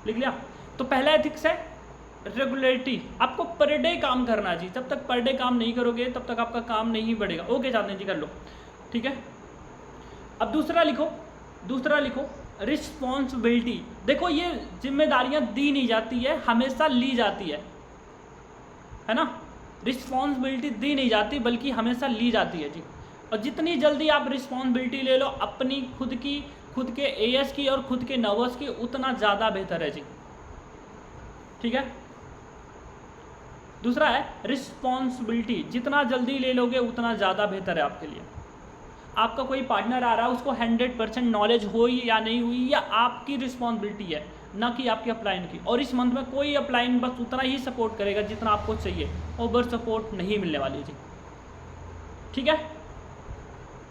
लिख लिया। तो पहला एथिक्स है रेगुलरिटी, आपको पर डे काम करना चाहिए। जब तक पर डे काम नहीं करोगे तब तक आपका काम नहीं बढ़ेगा। ओके जाते जी, कर लो, ठीक है। अब दूसरा लिखो रिस्पॉन्सिबिलिटी। देखो ये जिम्मेदारियां दी नहीं जाती है, हमेशा ली जाती है ना। रिस्पॉन्सिबिलिटी दी नहीं जाती बल्कि हमेशा ली जाती है जी। और जितनी जल्दी आप रिस्पॉन्सिबिलिटी ले लो अपनी खुद के एएस की और खुद के नर्वस की, उतना ज़्यादा बेहतर है जी, ठीक है। दूसरा है रिस्पॉन्सिबिलिटी, जितना जल्दी ले लोगे उतना ज़्यादा बेहतर है आपके लिए। आपका कोई पार्टनर आ रहा है, उसको 100% नॉलेज हुई या नहीं हुई, या आपकी रिस्पॉन्सिबिलिटी है, ना कि आपके अपलाइन की। और इस मंथ में कोई अपलाइन बस उतना ही सपोर्ट करेगा जितना आपको चाहिए, ओवर सपोर्ट नहीं मिलने वाली जी, ठीक है।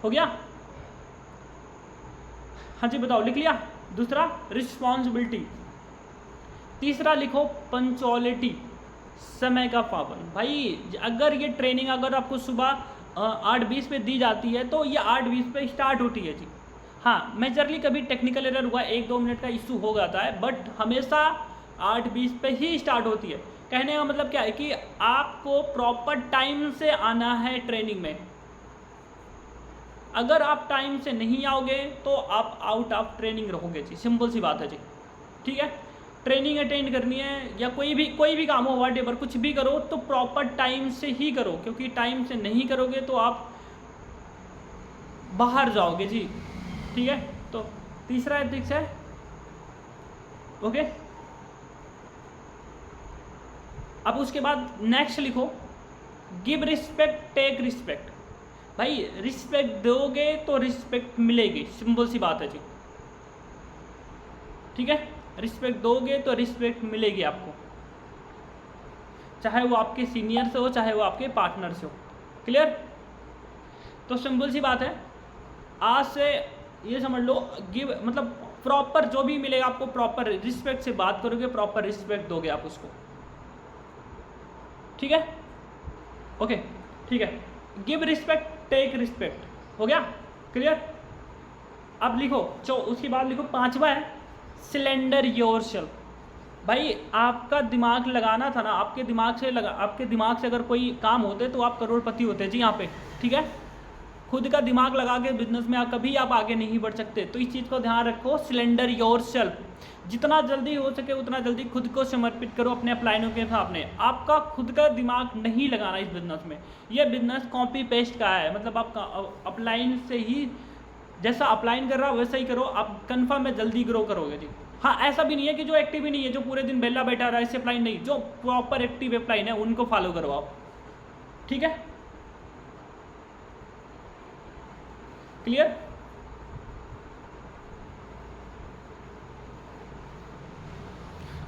हो गया, हाँ जी बताओ, लिख लिया। दूसरा रिस्पॉन्सिबिलिटी। तीसरा लिखो पंक्चुअलिटी, समय का पाबंद। भाई अगर ये ट्रेनिंग अगर आपको सुबह 8:20 पे दी जाती है तो ये 8:20 पे स्टार्ट होती है जी। हाँ मेजरली कभी टेक्निकल एरर हुआ 1-2 मिनट का इशू हो जाता है, बट हमेशा 8:20 पे ही स्टार्ट होती है। कहने का मतलब क्या है कि आपको प्रॉपर टाइम से आना है ट्रेनिंग में। अगर आप टाइम से नहीं आओगे तो आप आउट ऑफ ट्रेनिंग रहोगे जी, सिंपल सी बात है जी, ठीक है। ट्रेनिंग अटेंड करनी है या कोई भी काम हो, व्हाटएवर कुछ भी करो तो प्रॉपर टाइम से ही करो, क्योंकि टाइम से नहीं करोगे तो आप बाहर जाओगे जी, ठीक है। तो तीसरा एथिक्स है, ओके। अब उसके बाद नेक्स्ट लिखो गिव रिस्पेक्ट टेक रिस्पेक्ट। भाई रिस्पेक्ट दोगे तो रिस्पेक्ट मिलेगी, सिंपल सी बात है जी, ठीक है। रिस्पेक्ट दोगे तो रिस्पेक्ट मिलेगी आपको, चाहे वो आपके सीनियर से हो चाहे वो आपके पार्टनर से हो, क्लियर। तो सिंपल सी बात है, आज से ये समझ लो गिव मतलब प्रॉपर जो भी मिलेगा आपको, प्रॉपर रिस्पेक्ट से बात करोगे, प्रॉपर रिस्पेक्ट दोगे आप उसको, ठीक है। ओके ठीक है, गिव रिस्पेक्ट टेक रिस्पेक्ट, हो गया क्लियर। अब लिखो उसके बाद लिखो पांचवा है सिलेंडर योरसेल्फ। भाई आपका दिमाग लगाना था ना, आपके दिमाग से अगर कोई काम होते तो आप करोड़पति होते जी यहाँ पे, ठीक है। खुद का दिमाग लगा के बिजनेस में कभी आप आगे नहीं बढ़ सकते, तो इस चीज़ को ध्यान रखो। सिलेंडर योरसेल्फ, जितना जल्दी हो सके उतना जल्दी खुद को समर्पित करो अपने अपलाइनों के सामने। आपका खुद का दिमाग नहीं लगाना इस बिजनेस में, ये बिजनेस कॉपी पेस्ट का है, मतलब आप अपलाइन से ही जैसा अपलाइन कर रहा हो वैसा ही करो, आप कन्फर्म में जल्दी ग्रो करोगे जी। हाँ ऐसा भी नहीं है कि जो एक्टिव ही नहीं है, जो पूरे दिन बेला बैठा रहा है, ऐसे अपलाइन नहीं, जो प्रॉपर एक्टिव अपलाइन है उनको फॉलो करो आप, ठीक है क्लियर।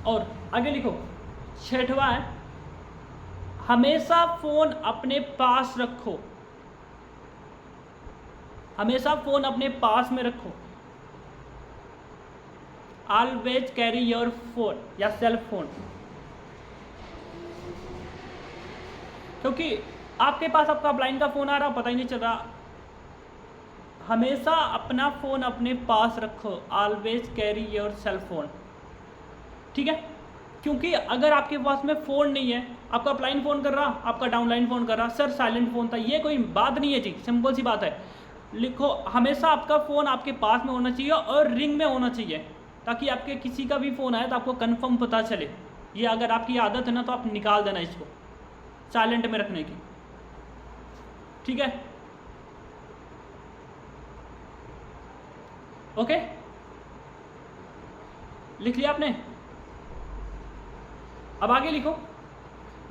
और आगे लिखो छठवा है हमेशा फोन अपने पास रखो, हमेशा फोन अपने पास में रखो। ऑलवेज कैरी योर फोन या सेल्फ फोन, क्योंकि आपके पास आपका अपलाइन का फोन आ रहा पता ही नहीं चल रहा। हमेशा अपना फोन अपने पास रखो, always carry your self phone, ठीक है। क्योंकि अगर आपके पास में फ़ोन नहीं है, आपका अपलाइन फ़ोन कर रहा, आपका डाउनलाइन फ़ोन कर रहा, सर साइलेंट फ़ोन था, ये कोई बात नहीं है जी, सिंपल सी बात है। लिखो हमेशा आपका फ़ोन आपके पास में होना चाहिए और रिंग में होना चाहिए, ताकि आपके किसी का भी फ़ोन आए तो आपको कंफर्म पता चले। ये अगर आपकी आदत है ना तो आप निकाल देना इसको साइलेंट में रखने की, ठीक है ओके। लिख लिया आपने। अब आगे लिखो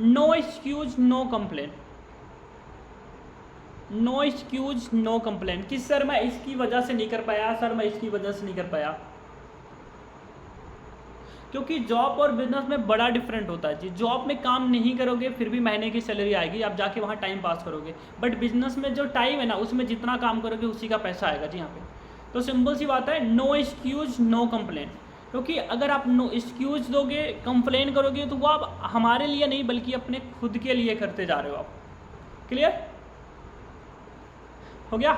no excuse no complain, no excuse no complain कि सर मैं इसकी वजह से नहीं कर पाया, सर मैं इसकी वजह से नहीं कर पाया। क्योंकि जॉब और बिजनेस में बड़ा डिफरेंट होता है जी। जॉब में काम नहीं करोगे फिर भी महीने की सैलरी आएगी, आप जाके वहाँ टाइम पास करोगे, बट बिजनेस में जो टाइम है ना उसमें जितना काम करोगे उसी का पैसा आएगा जी यहाँ पे। तो सिंपल सी बात है, नो एक्सक्यूज नो कंप्लेन। क्योंकि अगर आप नो एक्सक्यूज दोगे, कंप्लेन करोगे, तो वो आप हमारे लिए नहीं बल्कि अपने खुद के लिए करते जा रहे हो आप। क्लियर हो गया,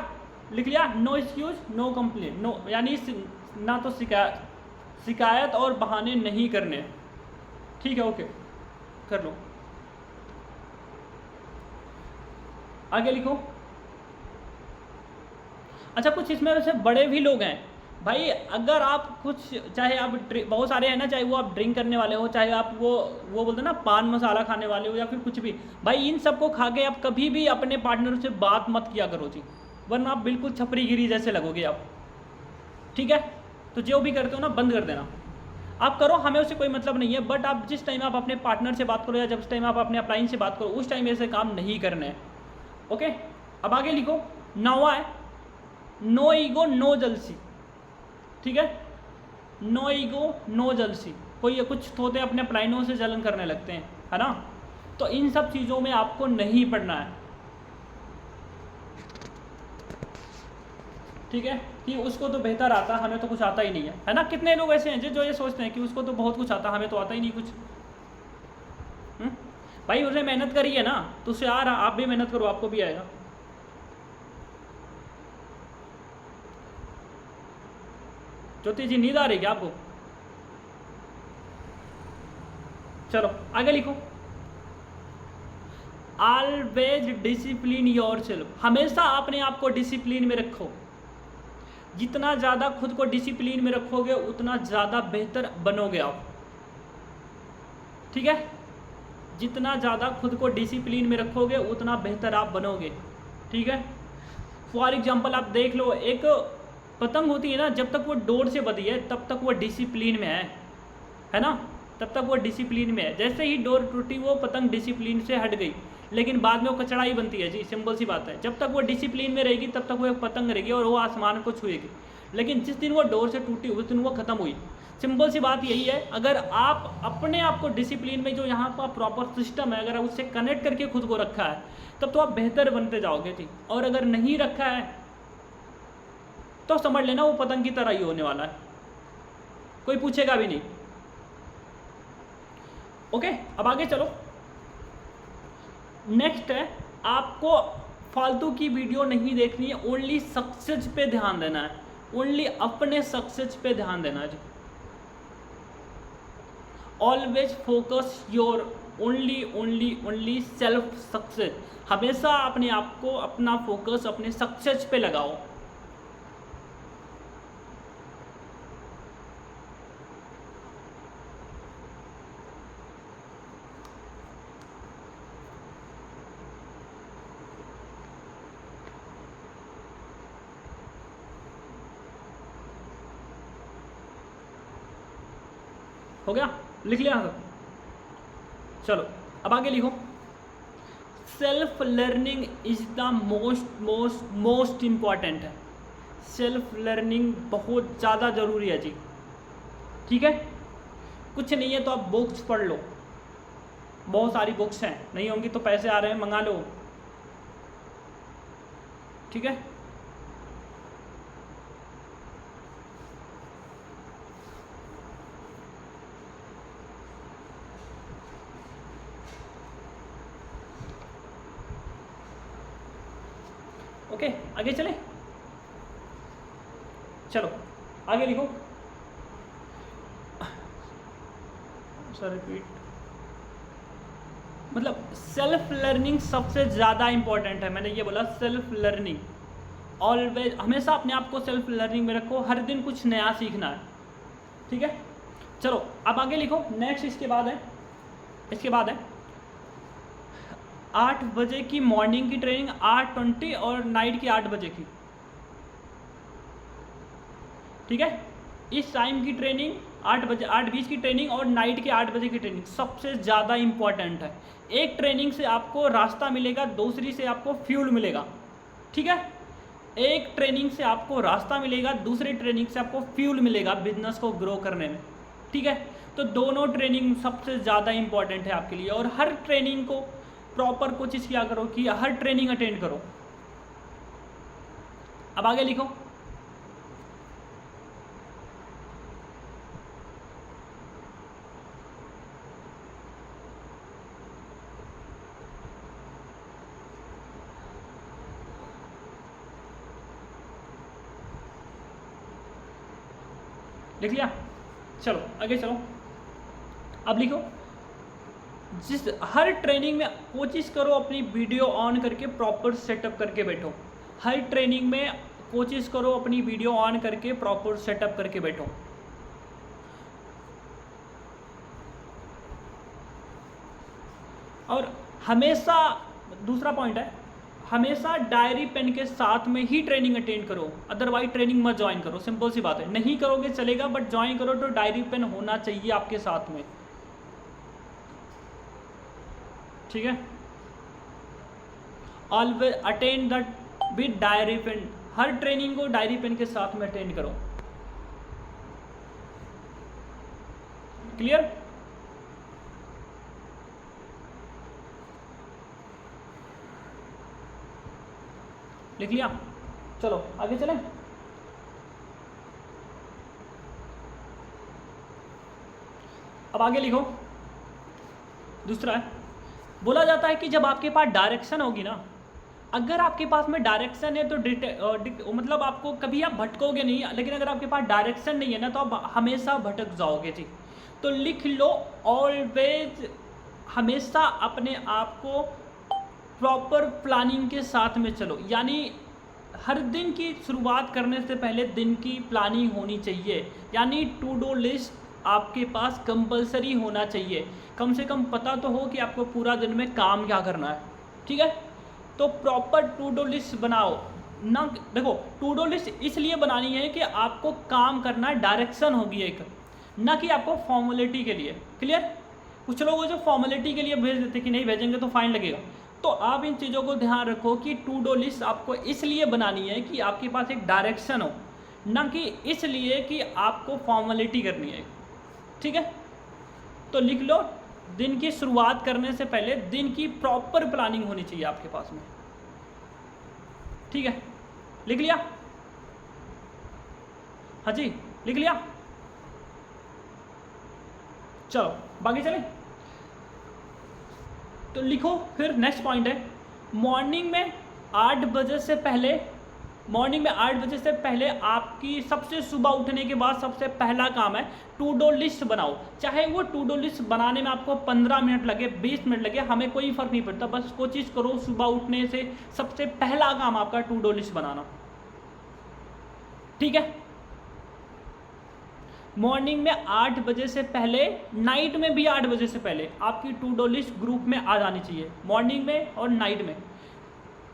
लिख लिया। No excuse no complain, no यानी ना तो शिकायत, शिकायत और बहाने नहीं करने। ठीक है, ओके, कर लो। आगे लिखो। अच्छा, कुछ इसमें वैसे बड़े भी लोग हैं भाई। अगर आप कुछ, चाहे आप बहुत सारे हैं ना, चाहे वो आप ड्रिंक करने वाले हो, चाहे आप वो बोलते हैं ना पान मसाला खाने वाले हो, या फिर कुछ भी, भाई इन सबको खा के आप कभी भी अपने पार्टनर से बात मत किया करो जी, वरना आप बिल्कुल छपरीगिरी जैसे लगोगे आप। ठीक है, तो जो भी करते हो ना बंद कर देना। आप करो, हमें उससे कोई मतलब नहीं है, बट आप जिस टाइम आप अपने पार्टनर से बात करो या जिस टाइम आप अपने अपलाइन से बात करो, उस टाइम ऐसे काम नहीं करने हैं। ओके, अब आगे लिखो। 9वां है नो ईगो नो जलसी। ठीक है, नो ईगो नो जलसी। कोई कुछ होते हैं अपने अपलाइनों से जलन करने लगते हैं, है ना, तो इन सब चीज़ों में आपको नहीं पड़ना है। ठीक है, कि उसको तो बेहतर आता, हमें तो कुछ आता ही नहीं है ना। कितने लोग ऐसे हैं जो ये सोचते हैं कि उसको तो बहुत कुछ आता, हमें तो आता ही नहीं कुछ। भाई उसने मेहनत करी है ना, तो उसे आ रहा, आप भी मेहनत करो, आपको भी आएगा। ज्योति जी नींद आ रही क्या आपको? चलो आगे लिखो। Always discipline yourself. हमेशा अपने आप को डिसिप्लिन में रखो। जितना ज़्यादा खुद को डिसिप्लिन में रखोगे उतना ज़्यादा बेहतर बनोगे आप। ठीक है, जितना ज़्यादा खुद को डिसिप्लिन में रखोगे उतना बेहतर आप बनोगे। ठीक है, फॉर एग्जाम्पल आप देख लो, एक पतंग होती है ना, जब तक वो डोर से बंधी है तब तक वो डिसिप्लिन में है ना, तब तक वो डिसिप्लिन में है। जैसे ही डोर टूटी वो पतंग डिसिप्लिन से हट गई, लेकिन बाद में वो कचड़ा ही बनती है जी, सिंपल सी बात है। जब तक वो डिसिप्लिन में रहेगी तब तक वो एक पतंग रहेगी और वो आसमान को छुएगी, लेकिन जिस दिन वो डोर से टूटी उस दिन वो खत्म हुई। सिंपल सी बात यही है, अगर आप अपने आप को डिसिप्लिन में, जो यहाँ पर प्रॉपर सिस्टम है, अगर आप उससे कनेक्ट करके खुद को रखा है तब तो आप बेहतर बनते जाओगे जी। और अगर नहीं रखा है तो समझ लेना वो पतंग की तरह ही होने वाला है, कोई पूछेगा भी नहीं। ओके, अब आगे चलो। नेक्स्ट है, आपको फालतू की वीडियो नहीं देखनी है, ओनली सक्सेस पे ध्यान देना है, ओनली अपने सक्सेस पे ध्यान देना है जी। Always focus your only self success. हमेशा अपने आप को, अपना फोकस अपने सक्सेस पे लगाओ। हो गया, लिख लिया सब? चलो अब आगे लिखो। Self learning is the most important है। सेल्फ लर्निंग बहुत ज़्यादा ज़रूरी है जी। ठीक है, कुछ नहीं है तो आप बुक्स पढ़ लो, बहुत सारी बुक्स हैं, नहीं होंगी तो पैसे आ रहे हैं मंगा लो। ठीक है, ओके, आगे चले। चलो आगे लिखो। सर रिपीट, मतलब सेल्फ लर्निंग सबसे ज़्यादा इंपॉर्टेंट है। मैंने ये बोला सेल्फ लर्निंग, ऑलवेज, हमेशा अपने आप को सेल्फ लर्निंग में रखो, हर दिन कुछ नया सीखना है। ठीक है, चलो अब आगे लिखो। नेक्स्ट इसके बाद है 8 बजे की मॉर्निंग की ट्रेनिंग, 8:20 और नाइट की 8 बजे की। ठीक है, इस टाइम की ट्रेनिंग 8 बजे, 8:20 की ट्रेनिंग और नाइट के 8 बजे की ट्रेनिंग सबसे ज़्यादा इंपॉर्टेंट है। एक ट्रेनिंग से आपको रास्ता मिलेगा, दूसरी से आपको फ्यूल मिलेगा। ठीक है, एक ट्रेनिंग से आपको रास्ता मिलेगा, दूसरी ट्रेनिंग से आपको फ्यूल मिलेगा बिजनेस को ग्रो करने में। ठीक है, तो दोनों ट्रेनिंग सबसे ज़्यादा इंपॉर्टेंट है आपके लिए, और हर ट्रेनिंग को प्रॉपर कोशिश किया करो कि हर ट्रेनिंग अटेंड करो। अब आगे लिखो। लिख लिया? चलो आगे चलो, अब लिखो, जिस हर ट्रेनिंग में कोशिश करो अपनी वीडियो ऑन करके प्रॉपर सेटअप करके बैठो। हर ट्रेनिंग में कोशिश करो अपनी वीडियो ऑन करके प्रॉपर सेटअप करके बैठो। और हमेशा, दूसरा पॉइंट है, हमेशा डायरी पेन के साथ में ही ट्रेनिंग अटेंड करो, अदरवाइज ट्रेनिंग मत ज्वाइन करो। सिंपल सी बात है, नहीं करोगे चलेगा, बट ज्वाइन करो तो डायरी पेन होना चाहिए आपके साथ में, ठीक है। Always attend the with diary pen, हर ट्रेनिंग को डायरी पेन के साथ में अटेंड करो। क्लियर? लिख लिया? चलो आगे चलें। अब आगे लिखो, दूसरा है, बोला जाता है कि जब आपके पास डायरेक्शन होगी ना, अगर आपके पास में डायरेक्शन है तो मतलब आपको कभी आप भटकोगे नहीं, लेकिन अगर आपके पास डायरेक्शन नहीं है ना तो आप हमेशा भटक जाओगे जी। तो लिख लो, ऑलवेज, हमेशा अपने आप को प्रॉपर प्लानिंग के साथ में चलो। यानी हर दिन की शुरुआत करने से पहले दिन की प्लानिंग होनी चाहिए, यानी टू डू लिस्ट आपके पास कंपलसरी होना चाहिए। कम से कम पता तो हो कि आपको पूरा दिन में काम क्या करना है, ठीक है। तो प्रॉपर टू डू लिस्ट बनाओ ना। देखो, टू डू लिस्ट इसलिए बनानी है कि आपको काम करना है, डायरेक्शन होगी एक, ना कि आपको फॉर्मेलिटी के लिए। क्लियर? कुछ लोग जो फॉर्मेलिटी के लिए भेज देते कि नहीं भेजेंगे तो फाइन लगेगा। तो आप इन चीज़ों को ध्यान रखो कि टू डू लिस्ट आपको इसलिए बनानी है कि आपके पास एक डायरेक्शन हो, ना कि इसलिए कि आपको फॉर्मेलिटी करनी है, ठीक है। तो लिख लो, दिन की शुरुआत करने से पहले दिन की प्रॉपर प्लानिंग होनी चाहिए आपके पास में, ठीक है। लिख लिया? हाँ जी, लिख लिया? चलो बाकी चलें। तो लिखो, फिर नेक्स्ट पॉइंट है, मॉर्निंग में 8 बजे से पहले, मॉर्निंग में 8 बजे से पहले आपकी सबसे सुबह उठने के बाद सबसे पहला काम है टू डू लिस्ट बनाओ। चाहे वो टू डू लिस्ट बनाने में आपको 15 मिनट लगे, 20 मिनट लगे, हमें कोई फ़र्क नहीं पड़ता। बस कोशिश करो सुबह उठने से सबसे पहला काम आपका टू डू लिस्ट बनाना, ठीक है। मॉर्निंग में 8 बजे से पहले, नाइट में भी 8 बजे से पहले आपकी टू डू लिस्ट ग्रुप में आ जानी चाहिए, मॉर्निंग में और नाइट में।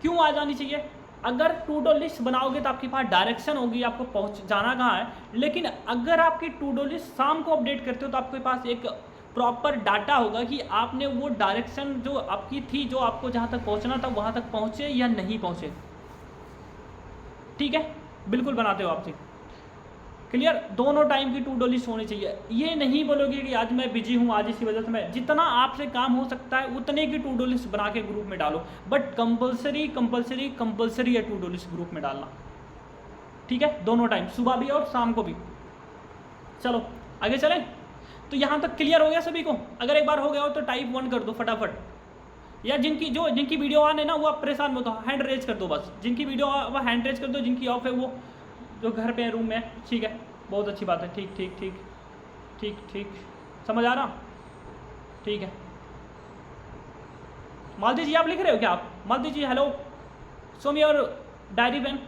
क्यों आ जानी चाहिए? अगर टू डू लिस्ट बनाओगे तो आपके पास डायरेक्शन होगी, आपको पहुंच जाना कहाँ है। लेकिन अगर आपकी टू डू लिस्ट शाम को अपडेट करते हो तो आपके पास एक प्रॉपर डाटा होगा कि आपने वो डायरेक्शन जो आपकी थी, जो आपको जहाँ तक पहुँचना था वहाँ तक पहुँचे या नहीं पहुँचे, ठीक है। बिल्कुल बनाते हो आप जी। क्लियर? दोनों टाइम की टू डू लिस्ट होनी चाहिए। ये नहीं बोलोगे कि आज मैं बिजी हूँ, आज इसी वजह से मैं, जितना आपसे काम हो सकता है उतने की टू डू लिस्ट बना के ग्रुप में डालो, बट कंपलसरी कंपलसरी कंपलसरी है टू डू लिस्ट ग्रुप में डालना, ठीक है। दोनों टाइम, सुबह भी और शाम को भी। चलो आगे चलें। तो यहाँ तक क्लियर हो गया सभी को? अगर एक बार हो गया हो तो टाइप 1 कर दो फटाफट, या जिनकी वीडियो ऑन है ना वो आप परेशान मत हो, हैंड रेज कर दो बस। जिनकी वीडियो वो हैंड रेज कर दो, जिनकी ऑफ है वो जो घर पे है, रूम में, ठीक है। बहुत अच्छी बात है, ठीक ठीक ठीक ठीक ठीक, समझ आ रहा, ठीक है। मालती जी आप लिख रहे हो क्या? आप Malti ji, hello, show me your diary pen.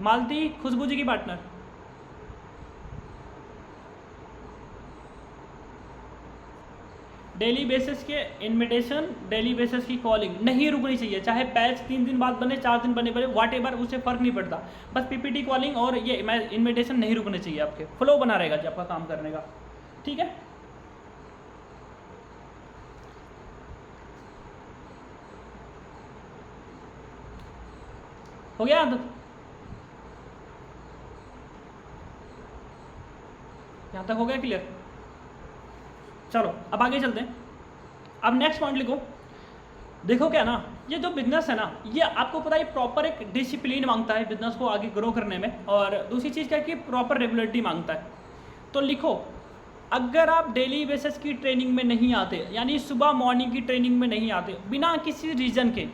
Malti Khushboo ji की पार्टनर। डेली बेसिस के इनविटेशन, डेली बेसिस की कॉलिंग नहीं रुकनी चाहिए, चाहे बैच 3 दिन बाद बने, 4 दिन बने, वाट एवर, उससे फ़र्क नहीं पड़ता। बस पीपीटी कॉलिंग और ये इनविटेशन नहीं रुकने चाहिए, आपके फ्लो बना रहेगा जी आपका काम करने का, ठीक है। हो गया? यहाँ तक हो गया क्लियर? चलो अब आगे चलते हैं। अब नेक्स्ट पॉइंट लिखो। देखो क्या ना, ये जो बिजनेस है ना, ये आपको पता है प्रॉपर एक डिसिप्लिन मांगता है बिजनेस को आगे ग्रो करने में, और दूसरी चीज़ क्या है कि प्रॉपर रेगुलरिटी मांगता है। तो लिखो, अगर आप डेली बेसिस की ट्रेनिंग में नहीं आते, यानी सुबह मॉर्निंग की ट्रेनिंग में नहीं आते, बिना किसी रीज़न के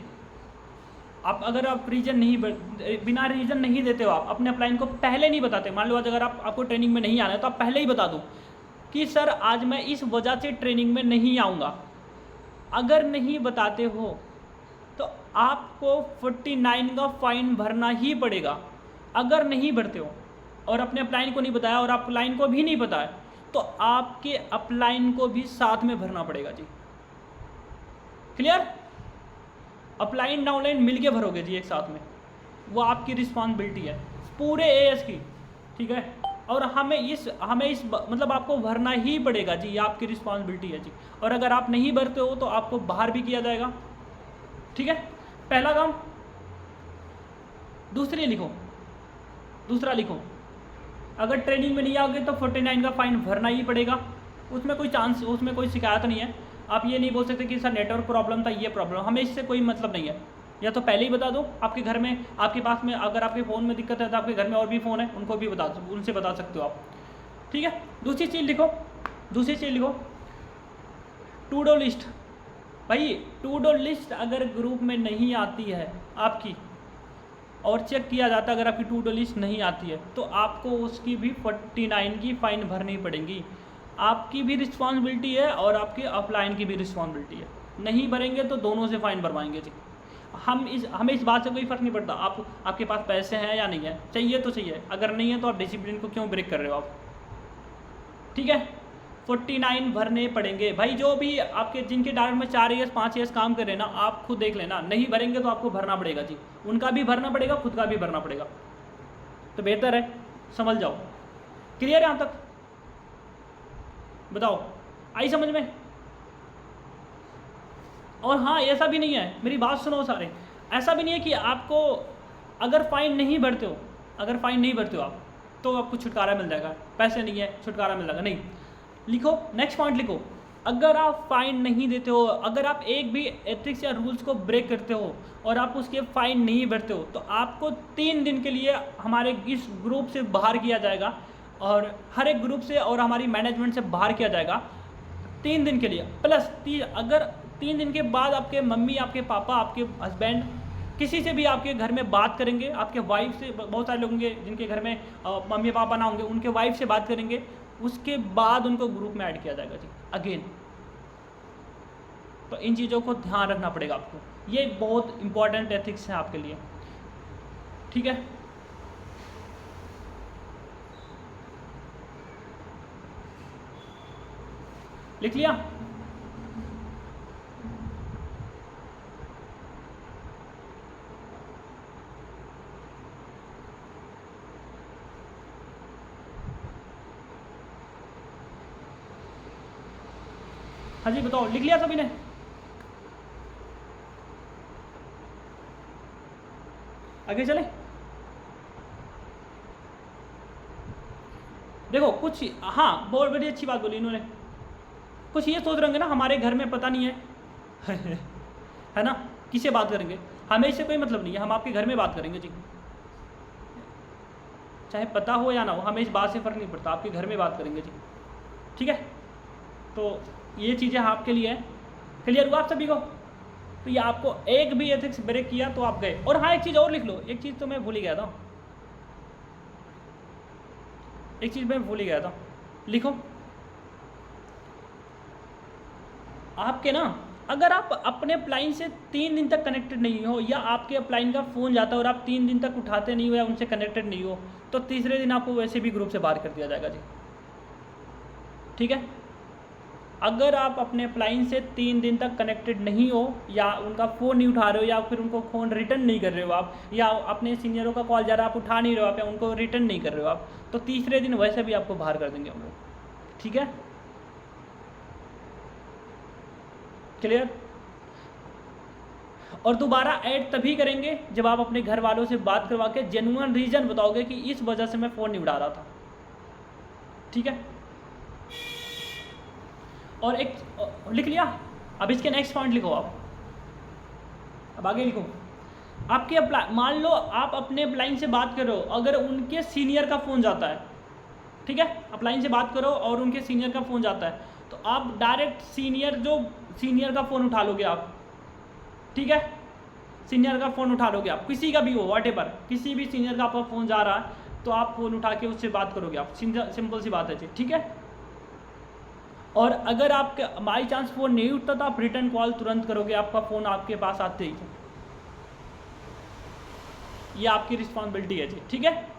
आप अगर आप रीज़न नहीं बिना रीज़न नहीं देते हो, आप अपने अपलाइन को पहले नहीं बताते, मान लो आज अगर आपको ट्रेनिंग में नहीं आना है तो आप पहले ही बता दो कि सर आज मैं इस वजह से ट्रेनिंग में नहीं आऊँगा। अगर नहीं बताते हो तो आपको 49 का फ़ाइन भरना ही पड़ेगा। अगर नहीं भरते हो और अपने अपलाइन को नहीं बताया और अपलाइन को भी नहीं बताया तो आपके अपलाइन को भी साथ में भरना पड़ेगा जी। क्लियर? अपलाइन डाउनलाइन मिल के भरोगे जी एक साथ में, वो आपकी रिस्पॉन्सिबिलिटी है पूरे एएस की, ठीक है। और हमें इस मतलब आपको भरना ही पड़ेगा जी, ये आपकी रिस्पॉन्सिबिलिटी है जी। और अगर आप नहीं भरते हो तो आपको बाहर भी किया जाएगा, ठीक है। पहला काम। दूसरा लिखो, अगर ट्रेनिंग में नहीं आओगे तो 49 का फ़ाइन भरना ही पड़ेगा। उसमें कोई शिकायत नहीं है। आप ये नहीं बोल सकते कि सर नेटवर्क प्रॉब्लम था, ये प्रॉब्लम, हमें इससे कोई मतलब नहीं है। या तो पहले ही बता दो, आपके घर में आपके पास में अगर आपके फ़ोन में दिक्कत है तो आपके घर में और भी फ़ोन है, उनको भी उनसे बता सकते हो आप, ठीक है। दूसरी चीज़ लिखो, टू डू लिस्ट। भाई टू डू लिस्ट अगर ग्रुप में नहीं आती है आपकी और चेक किया जाता है अगर आपकी टू डू लिस्ट नहीं आती है तो आपको उसकी भी 49 की फ़ाइन भरनी पड़ेगी। आपकी भी रिस्पॉन्सिबिलिटी है और आपके अपलाइन की भी रिस्पॉन्सिबिलिटी है। नहीं भरेंगे तो दोनों से फ़ाइन भरवाएंगे जी। हमें इस बात से कोई फ़र्क नहीं पड़ता आपके पास पैसे हैं या नहीं है, चाहिए तो चाहिए, अगर नहीं है तो आप डिसिप्लिन को क्यों ब्रेक कर रहे हो आप, ठीक है। 49 भरने पड़ेंगे भाई। जो भी आपके जिनके डायरेक्ट में 4 ईयर्स 5 ईयर्स काम कर रहे हैं ना, आप खुद देख लेना, नहीं भरेंगे तो आपको भरना पड़ेगा जी। उनका भी भरना पड़ेगा, खुद का भी भरना पड़ेगा, तो बेहतर है समझ जाओ। क्लियर है यहाँ तक? बताओ आई समझ में? और हाँ, ऐसा भी नहीं है, मेरी बात सुनो सारे, ऐसा भी नहीं है कि आपको अगर फ़ाइन नहीं भरते हो आप तो आपको छुटकारा मिल जाएगा, पैसे नहीं है छुटकारा मिल जाएगा, नहीं। लिखो, नेक्स्ट पॉइंट लिखो, अगर आप फ़ाइन नहीं देते हो, अगर आप एक भी एथिक्स या रूल्स को ब्रेक करते हो और आप उसके फ़ाइन नहीं भरते हो तो आपको 3 दिन के लिए हमारे इस ग्रुप से बाहर किया जाएगा, और हर एक ग्रुप से और हमारी मैनेजमेंट से बाहर किया जाएगा 3 दिन के लिए। प्लस अगर 3 दिन के बाद आपके मम्मी, आपके पापा, आपके हस्बैंड किसी से भी आपके घर में बात करेंगे, आपके वाइफ से, बहुत सारे लोग होंगे जिनके घर में मम्मी पापा ना होंगे, उनके वाइफ से बात करेंगे, उसके बाद उनको ग्रुप में ऐड किया जाएगा जी अगेन। तो इन चीज़ों को ध्यान रखना पड़ेगा आपको, ये बहुत इंपॉर्टेंट एथिक्स है आपके लिए, ठीक है। लिख लिया? हाँ जी बताओ, लिख लिया सभी ने? आगे चले? देखो कुछ, हाँ बहुत बड़ी अच्छी बात बोली इन्होंने। कुछ ये सोच रहे होंगे ना हमारे घर में पता नहीं है है ना, किससे बात करेंगे, हमें इससे कोई मतलब नहीं है, हम आपके घर में बात करेंगे जी, चाहे पता हो या ना हो, हमें इस बात से फ़र्क नहीं पड़ता, आपके घर में बात करेंगे जी, ठीक है। तो ये चीज़ें आपके लिए है। क्लियर हुआ आप सभी को? तो ये आपको एक भी एथिक्स ब्रेक किया तो आप गए। और हाँ एक चीज़ और लिख लो, एक चीज़ तो मैं भूल ही गया था, लिखो, आपके ना अगर आप अपने अपलाइन से 3 दिन तक कनेक्टेड नहीं हो, या आपके अपलाइन का फ़ोन जाता है और आप 3 दिन तक उठाते नहीं हो या उनसे कनेक्टेड नहीं हो, तो तीसरे दिन आपको वैसे भी ग्रुप से बाहर कर दिया जाएगा जी, ठीक है। अगर आप अपने अपलाइन से 3 दिन तक कनेक्टेड नहीं हो, या उनका फ़ोन नहीं उठा रहे हो, या फिर उनको फ़ोन रिटर्न नहीं कर रहे हो आप, या अपने सीनियरों का कॉल जा रहा है आप उठा नहीं रहे हो आप, या उनको रिटर्न नहीं कर रहे हो आप, तो तीसरे दिन वैसे भी आपको बाहर कर देंगे हम लोग, ठीक है। क्लियर? और दोबारा ऐड तभी करेंगे जब आप अपने घर वालों से बात करवा के जेन्युइन रीज़न बताओगे कि इस वजह से मैं फ़ोन नहीं उठा रहा था, ठीक है। और एक लिख लिया? अब इसके नेक्स्ट पॉइंट लिखो आप, अब आगे लिखो। आपके मान लो आप अपने अपलाइन से बात करो, अगर उनके सीनियर का फ़ोन जाता है, ठीक है, अपलाइन से बात करो और उनके सीनियर का फ़ोन जाता है, तो आप डायरेक्ट सीनियर का फ़ोन उठा लोगे आप, ठीक है। सीनियर का फ़ोन उठा लोगे आप, किसी का भी हो व्हाटएवर, किसी भी सीनियर का आपका फ़ोन जा रहा है तो आप फ़ोन उठा के उससे बात करोगे आप, सिंपल सी बात है जी, ठीक है। और अगर आपके बाई चांस फ़ोन नहीं उठता तो आप रिटर्न कॉल तुरंत करोगे, आपका फ़ोन आपके पास आते ही। ये आपकी रिस्पॉन्सिबिलिटी है जी, ठीक है।